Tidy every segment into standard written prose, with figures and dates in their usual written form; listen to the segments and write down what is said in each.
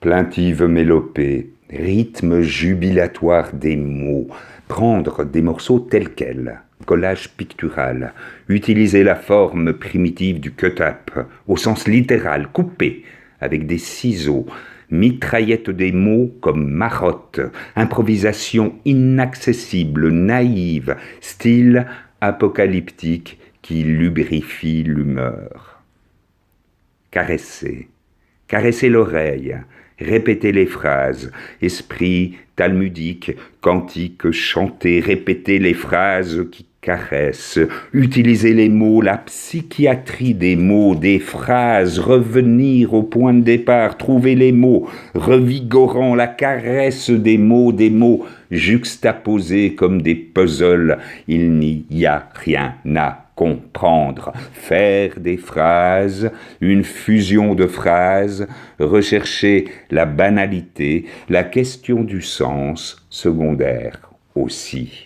Plaintive mélopée, rythme jubilatoire des mots, prendre des morceaux tels quels, collage pictural, utiliser la forme primitive du cut-up, au sens littéral, couper, avec des ciseaux, mitraillette des mots comme marotte, improvisation inaccessible, naïve, style apocalyptique qui lubrifie l'humeur. Caresser, caresser l'oreille, répéter les phrases, esprit talmudique, cantique chanté, répéter les phrases qui caressent, utiliser les mots, la psychiatrie des mots, des phrases, revenir au point de départ, trouver les mots, revigorant la caresse des mots juxtaposés comme des puzzles. Il n'y a rien à comprendre, faire des phrases, une fusion de phrases, rechercher la banalité, la question du sens, secondaire aussi.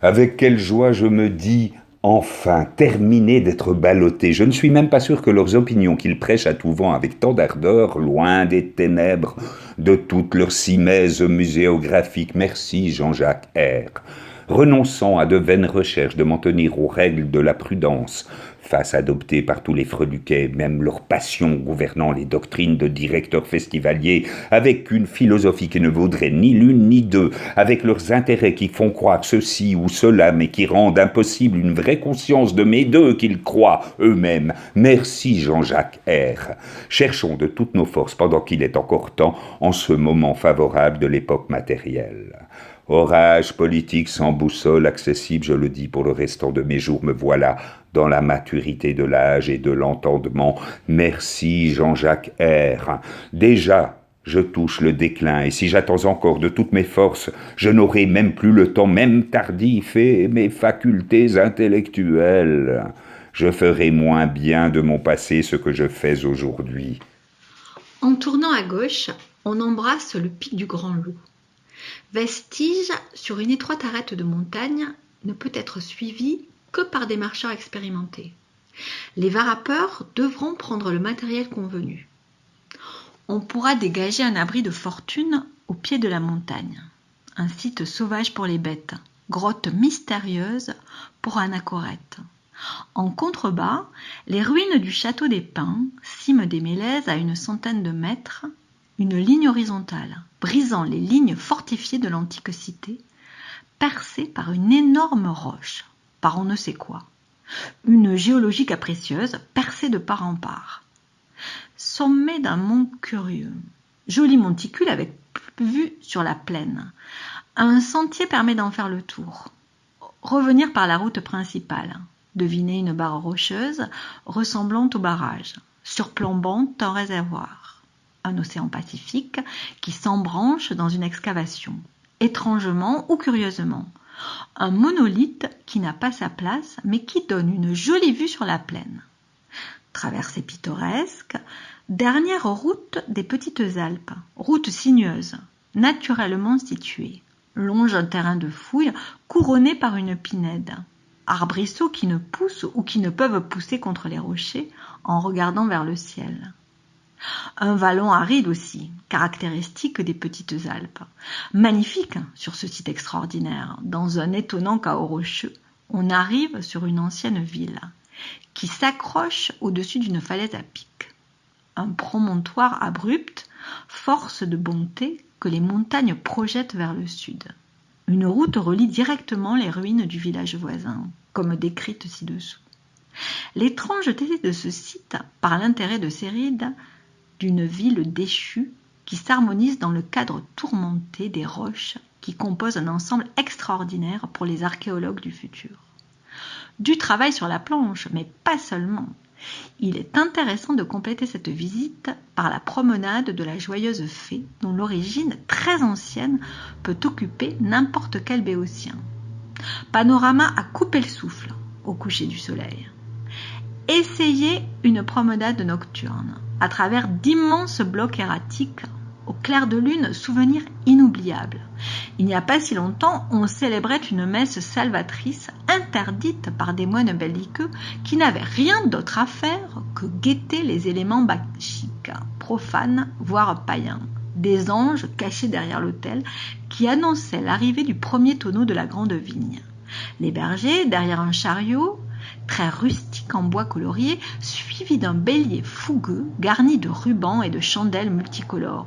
Avec quelle joie je me dis « enfin, terminé d'être ballotté ». Je ne suis même pas sûr que leurs opinions qu'ils prêchent à tout vent avec tant d'ardeur, loin des ténèbres, de toutes leurs simèses muséographiques, merci Jean-Jacques R., renonçant à de vaines recherches de m'en tenir aux règles de la prudence, face adoptées par tous les freluquets, même leur passion gouvernant les doctrines de directeurs festivaliers, avec une philosophie qui ne vaudrait ni l'une ni deux, avec leurs intérêts qui font croire ceci ou cela, mais qui rendent impossible une vraie conscience de mes deux qu'ils croient eux-mêmes. Merci Jean-Jacques R. Cherchons de toutes nos forces, pendant qu'il est encore temps, en ce moment favorable de l'époque matérielle. Orage politique sans boussole accessible, je le dis pour le restant de mes jours, me voilà dans la maturité de l'âge et de l'entendement. Merci Jean-Jacques R. Déjà, je touche le déclin, et si j'attends encore de toutes mes forces, je n'aurai même plus le temps, même tardif, et mes facultés intellectuelles. Je ferai moins bien de mon passé ce que je fais aujourd'hui. En tournant à gauche, on embrasse le pic du Grand Loup. Vestige sur une étroite arête de montagne ne peut être suivi que par des marcheurs expérimentés. Les varapeurs devront prendre le matériel convenu. On pourra dégager un abri de fortune au pied de la montagne. Un site sauvage pour les bêtes, grotte mystérieuse pour anachorètes. En contrebas, les ruines du château des Pins, cime des Mélèzes à une centaine de mètres, une ligne horizontale, brisant les lignes fortifiées de l'antique cité, percée par une énorme roche, par on ne sait quoi. Une géologie capricieuse, percée de part en part. Sommet d'un mont curieux, joli monticule avec vue sur la plaine. Un sentier permet d'en faire le tour. Revenir par la route principale. Deviner une barre rocheuse ressemblant au barrage, surplombant un réservoir. Un océan Pacifique qui s'embranche dans une excavation, étrangement ou curieusement. Un monolithe qui n'a pas sa place, mais qui donne une jolie vue sur la plaine. Traversée pittoresque, dernière route des Petites Alpes, route sinueuse, naturellement située, longe un terrain de fouilles couronné par une pinède. Arbrisseaux qui ne poussent ou qui ne peuvent pousser contre les rochers en regardant vers le ciel. Un vallon aride aussi, caractéristique des Petites Alpes. Magnifique sur ce site extraordinaire, dans un étonnant chaos rocheux, on arrive sur une ancienne ville qui s'accroche au-dessus d'une falaise à pic. Un promontoire abrupt, force de bonté que les montagnes projettent vers le sud. Une route relie directement les ruines du village voisin, comme décrites ci-dessous. L'étrangeté de ce site, par l'intérêt de ces rides, d'une ville déchue qui s'harmonise dans le cadre tourmenté des roches qui composent un ensemble extraordinaire pour les archéologues du futur. Du travail sur la planche, mais pas seulement. Il est intéressant de compléter cette visite par la promenade de la Joyeuse Fée, dont l'origine très ancienne peut occuper n'importe quel béotien. Panorama à couper le souffle au coucher du soleil. Essayez une promenade nocturne à travers d'immenses blocs erratiques au clair de lune, souvenir inoubliable. Il n'y a pas si longtemps, on célébrait une messe salvatrice interdite par des moines belliqueux qui n'avaient rien d'autre à faire que guetter les éléments bachiques, profanes, voire païens, des anges cachés derrière l'autel qui annonçaient l'arrivée du premier tonneau de la grande vigne. Les bergers, derrière un chariot, très rustique en bois colorié, suivi d'un bélier fougueux garni de rubans et de chandelles multicolores.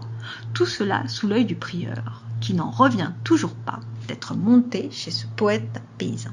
Tout cela sous l'œil du prieur, qui n'en revient toujours pas d'être monté chez ce poète paysan.